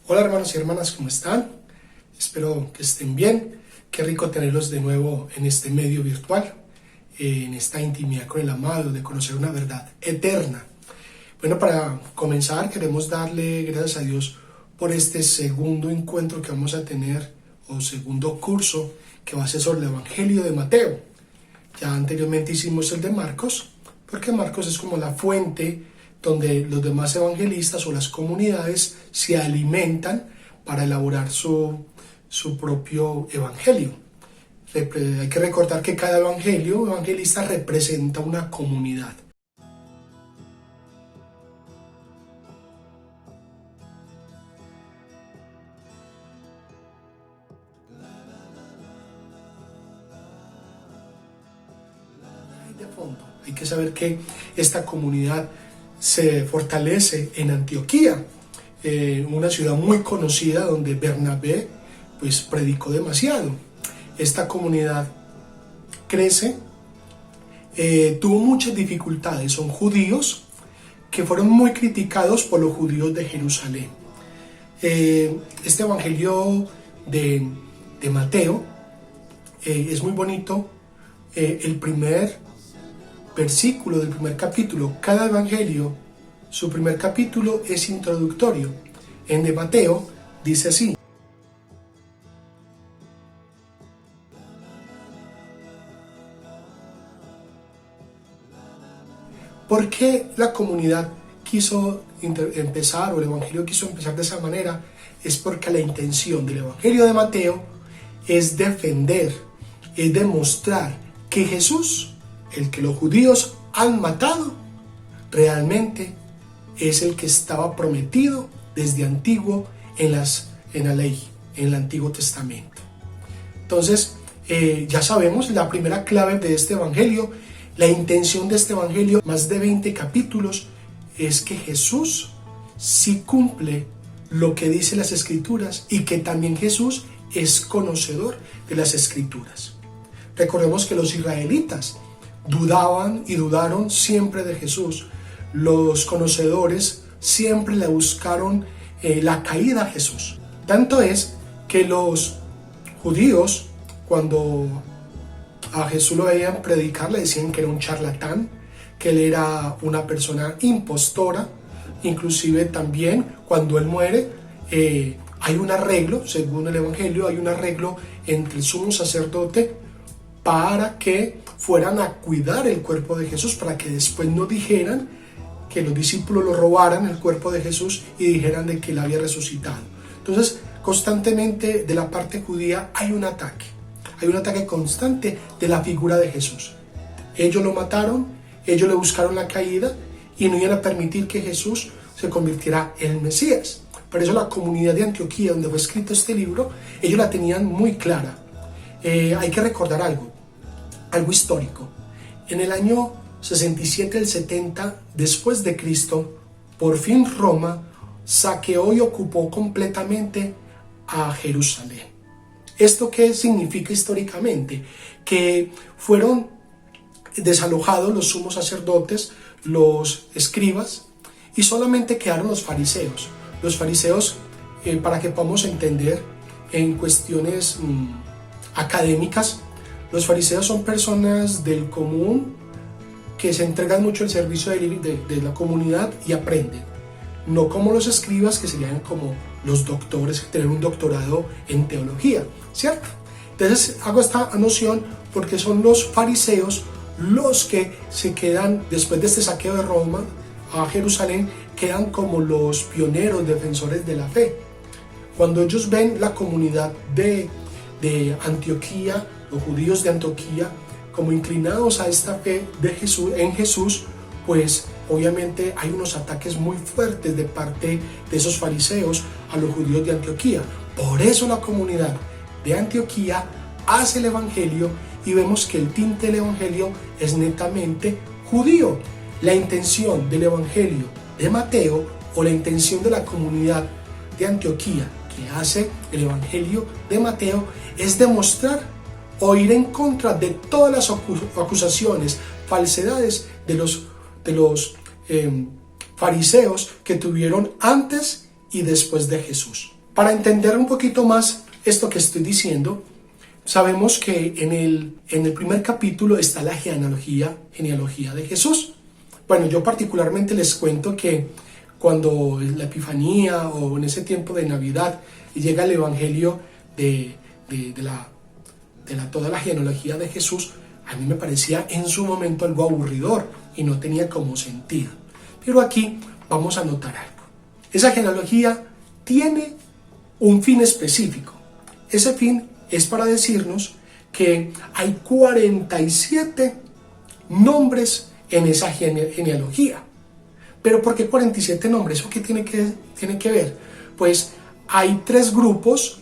Hola hermanos y hermanas, ¿cómo están? Espero que estén bien. Qué rico tenerlos de nuevo en este medio virtual, en esta intimidad con el amado, de conocer una verdad eterna. Bueno, para comenzar queremos darle gracias a Dios por este segundo encuentro que vamos a tener, o segundo curso, que va a ser sobre el Evangelio de Mateo. Ya anteriormente hicimos el de Marcos, porque Marcos es como la fuente donde los demás evangelistas o las comunidades se alimentan para elaborar su propio evangelio. Hay que recordar que cada evangelista representa una comunidad. De fondo, hay que saber que esta comunidad se fortalece en Antioquía, una ciudad muy conocida donde Bernabé pues predicó demasiado. Esta comunidad crece, tuvo muchas dificultades, son judíos que fueron muy criticados por los judíos de Jerusalén. Este evangelio de Mateo es muy bonito. El primer versículo del primer capítulo, cada evangelio, su primer capítulo es introductorio. En de Mateo dice así: ¿por qué la comunidad quiso empezar, o el evangelio quiso empezar de esa manera? Es porque la intención del evangelio de Mateo es defender, es demostrar que Jesús, el que los judíos han matado, realmente es el que estaba prometido desde antiguo en la ley, en el Antiguo Testamento. Entonces, ya sabemos la primera clave de este evangelio, la intención de este evangelio, más de 20 capítulos, es que Jesús sí cumple lo que dice las Escrituras y que también Jesús es conocedor de las Escrituras. Recordemos que los israelitas dudaban y dudaron siempre de Jesús. Los conocedores siempre le buscaron la caída a Jesús. Tanto es que los judíos, cuando a Jesús lo veían predicar, le decían que era un charlatán, que él era una persona impostora. Inclusive también cuando él muere, hay un arreglo, según el Evangelio, hay un arreglo entre el sumo sacerdote para que fueran a cuidar el cuerpo de Jesús, para que después no dijeran que los discípulos lo robaran el cuerpo de Jesús y dijeran de que él había resucitado. Entonces, constantemente de la parte judía hay un ataque constante de la figura de Jesús. Ellos lo mataron, ellos le buscaron la caída y no iban a permitir que Jesús se convirtiera en el Mesías. Por eso la comunidad de Antioquía, donde fue escrito este libro, ellos la tenían muy clara. Hay que recordar algo histórico. En el año 67 al 70 después de Cristo, por fin Roma saqueó y ocupó completamente a Jerusalén. ¿Esto qué significa históricamente? Que fueron desalojados los sumos sacerdotes, los escribas, y solamente quedaron los fariseos. Los fariseos, para que podamos entender en cuestiones académicas, los fariseos son personas del común que se entregan mucho al servicio de la comunidad y aprenden. No como los escribas, que serían como los doctores, que tienen un doctorado en teología, ¿cierto? Entonces hago esta noción porque son los fariseos los que se quedan, después de este saqueo de Roma a Jerusalén, quedan como los pioneros, defensores de la fe. Cuando ellos ven la comunidad de Antioquía, los judíos de Antioquía, como inclinados a esta fe de Jesús, en Jesús, pues obviamente hay unos ataques muy fuertes de parte de esos fariseos a los judíos de Antioquía. Por eso la comunidad de Antioquía hace el evangelio y vemos que el tinte del evangelio es netamente judío. La intención del evangelio de Mateo, o la intención de la comunidad de Antioquía que hace el evangelio de Mateo, es demostrar o ir en contra de todas las acusaciones, falsedades de los fariseos que tuvieron antes y después de Jesús. Para entender un poquito más esto que estoy diciendo, sabemos que en el primer capítulo está la genealogía de Jesús. Bueno, yo particularmente les cuento que cuando la Epifanía o en ese tiempo de Navidad llega el Evangelio de toda la genealogía de Jesús, a mí me parecía en su momento algo aburridor y no tenía como sentido. Pero aquí vamos a notar algo. Esa genealogía tiene un fin específico. Ese fin es para decirnos que hay 47 nombres en esa genealogía. ¿Pero por qué 47 nombres? ¿Eso qué tiene que ver? Pues hay 3 grupos.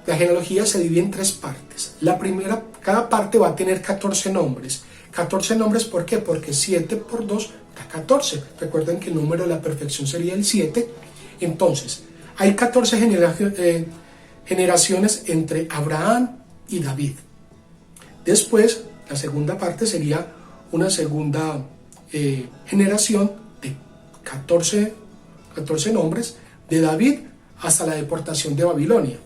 La genealogía se divide en 3 partes. La primera, cada parte va a tener 14 nombres. 14 nombres, ¿por qué? Porque 7 por 2 da 14. Recuerden que el número de la perfección sería el 7. Entonces, hay 14 generaciones entre Abraham y David. Después, la segunda parte sería una segunda generación de 14 nombres de David hasta la deportación de Babilonia.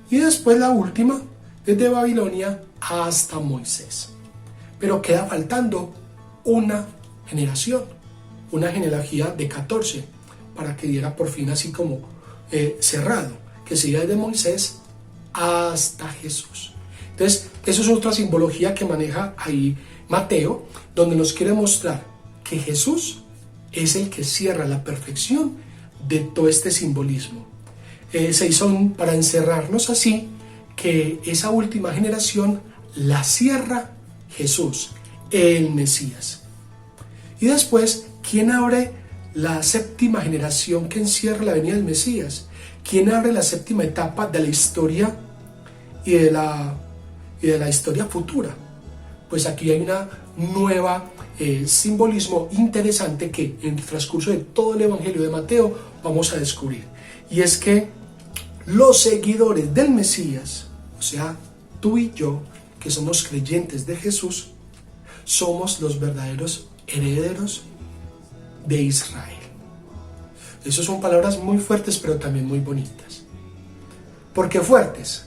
Y después la última, desde Babilonia hasta Moisés. Pero queda faltando una generación, una genealogía de 14, para que diera por fin así como cerrado, que sería desde Moisés hasta Jesús. Entonces, eso es otra simbología que maneja ahí Mateo, donde nos quiere mostrar que Jesús es el que cierra la perfección de todo este simbolismo. Se hizo para encerrarnos así que esa última generación la cierra Jesús, el Mesías. Y después, ¿quién abre la séptima generación que encierra la venida del Mesías? ¿Quién abre la séptima etapa de la historia y de la historia futura? Pues aquí hay una nueva simbolismo interesante que en el transcurso de todo el Evangelio de Mateo vamos a descubrir. Y es que los seguidores del Mesías, o sea, tú y yo, que somos creyentes de Jesús, somos los verdaderos herederos de Israel. Esas son palabras muy fuertes, pero también muy bonitas. ¿Por qué fuertes?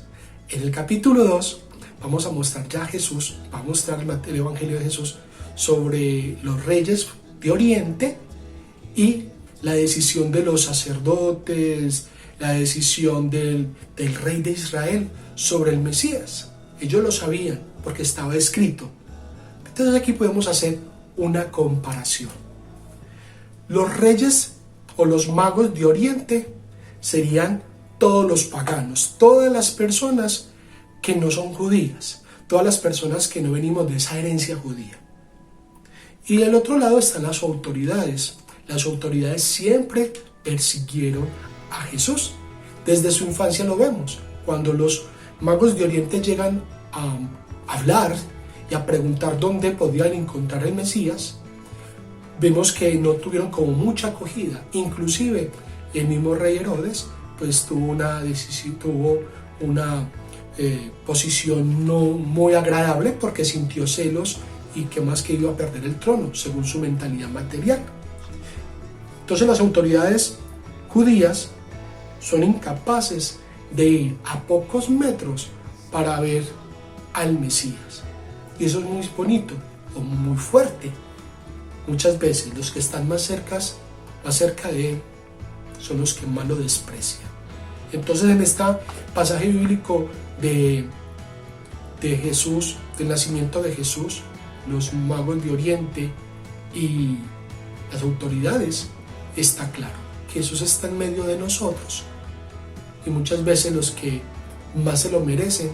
En el capítulo 2 vamos a mostrar ya a Jesús, va a mostrar el Evangelio de Jesús sobre los reyes de Oriente y la decisión de los sacerdotes, la decisión del rey de Israel sobre el Mesías. Ellos lo sabían porque estaba escrito. Entonces aquí podemos hacer una comparación. Los reyes o los magos de Oriente serían todos los paganos, todas las personas que no son judías, todas las personas que no venimos de esa herencia judía. Y del otro lado están las autoridades. Las autoridades siempre persiguieron a Jesús. Desde su infancia lo vemos. Cuando los magos de Oriente llegan a hablar y a preguntar dónde podían encontrar el Mesías, vemos que no tuvieron como mucha acogida. Inclusive el mismo rey Herodes pues tuvo una posición no muy agradable porque sintió celos y que más que iba a perder el trono según su mentalidad material. Entonces las autoridades judías son incapaces de ir a pocos metros para ver al Mesías. Y eso es muy bonito o muy fuerte. Muchas veces los que están más cerca de él son los que más lo desprecian. Entonces en este pasaje bíblico de Jesús, del nacimiento de Jesús, los magos de Oriente y las autoridades, está claro que Jesús está en medio de nosotros. Y muchas veces los que más se lo merecen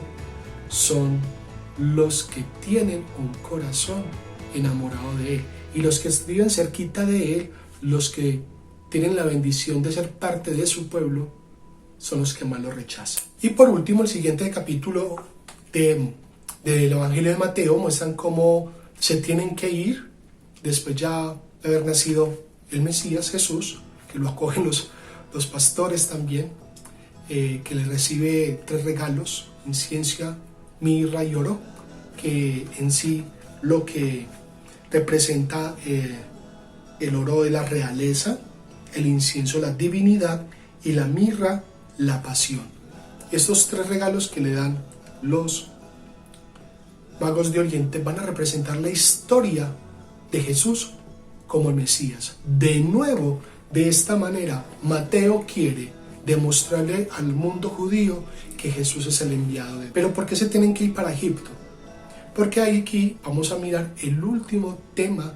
son los que tienen un corazón enamorado de Él. Y los que viven cerquita de Él, los que tienen la bendición de ser parte de su pueblo, son los que más lo rechazan. Y por último, el siguiente capítulo del Evangelio de Mateo muestran cómo se tienen que ir después ya de haber nacido el Mesías Jesús, que lo acogen los pastores también, que le recibe 3 regalos: incienso, mirra y oro, que en sí lo que representa el oro de la realeza, el incienso la divinidad y la mirra, la pasión. Estos tres regalos que le dan los magos de Oriente van a representar la historia de Jesús como el Mesías. De nuevo, de esta manera, Mateo quiere demostrarle al mundo judío que Jesús es el enviado de Dios. Pero ¿por qué se tienen que ir para Egipto? Porque aquí vamos a mirar el último tema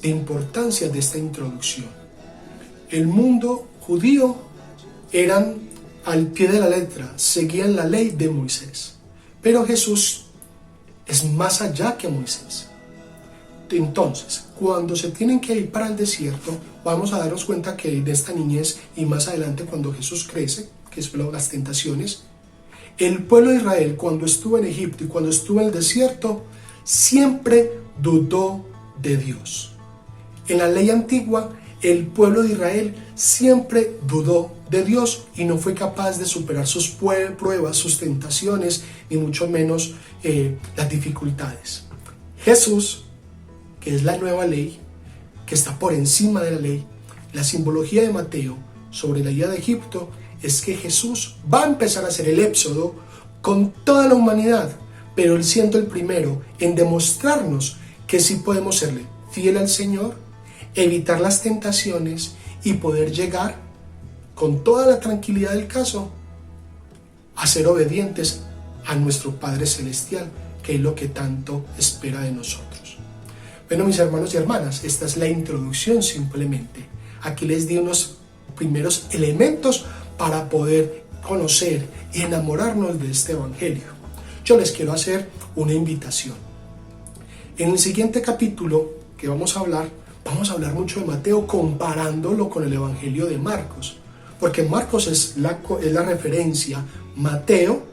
de importancia de esta introducción. El mundo judío eran al pie de la letra, seguían la ley de Moisés. Pero Jesús es más allá que Moisés. Entonces, cuando se tienen que ir para el desierto, vamos a darnos cuenta que de esta niñez y más adelante cuando Jesús crece, que es luego las tentaciones, el pueblo de Israel cuando estuvo en Egipto y cuando estuvo en el desierto, siempre dudó de Dios. En la ley antigua, el pueblo de Israel siempre dudó de Dios y no fue capaz de superar sus pruebas, sus tentaciones, ni mucho menos las dificultades. Jesús, que es la nueva ley, que está por encima de la ley, la simbología de Mateo sobre la ida de Egipto es que Jesús va a empezar a hacer el éxodo con toda la humanidad, pero Él siendo el primero en demostrarnos que sí podemos serle fiel al Señor, evitar las tentaciones y poder llegar con toda la tranquilidad del caso a ser obedientes a nuestro Padre Celestial, que es lo que tanto espera de nosotros. Bueno, mis hermanos y hermanas, esta es la introducción simplemente. Aquí les di unos primeros elementos para poder conocer y enamorarnos de este Evangelio. Yo les quiero hacer una invitación. En el siguiente capítulo que vamos a hablar mucho de Mateo comparándolo con el Evangelio de Marcos, porque Marcos es la referencia, Mateo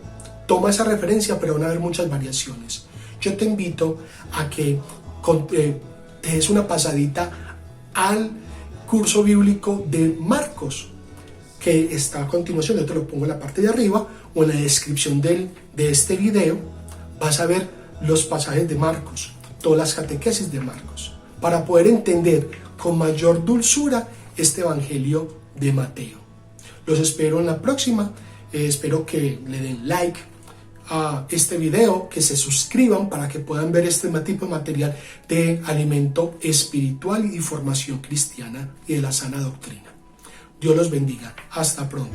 toma esa referencia, pero van a haber muchas variaciones. Yo te invito a que te des una pasadita al curso bíblico de Marcos, que está a continuación. Yo te lo pongo en la parte de arriba o en la descripción de este video. Vas a ver los pasajes de Marcos, todas las catequesis de Marcos, para poder entender con mayor dulzura este Evangelio de Mateo. Los espero en la próxima. Espero que le den like a este video, que se suscriban para que puedan ver este tipo de material de alimento espiritual y formación cristiana y de la sana doctrina. Dios los bendiga. Hasta pronto.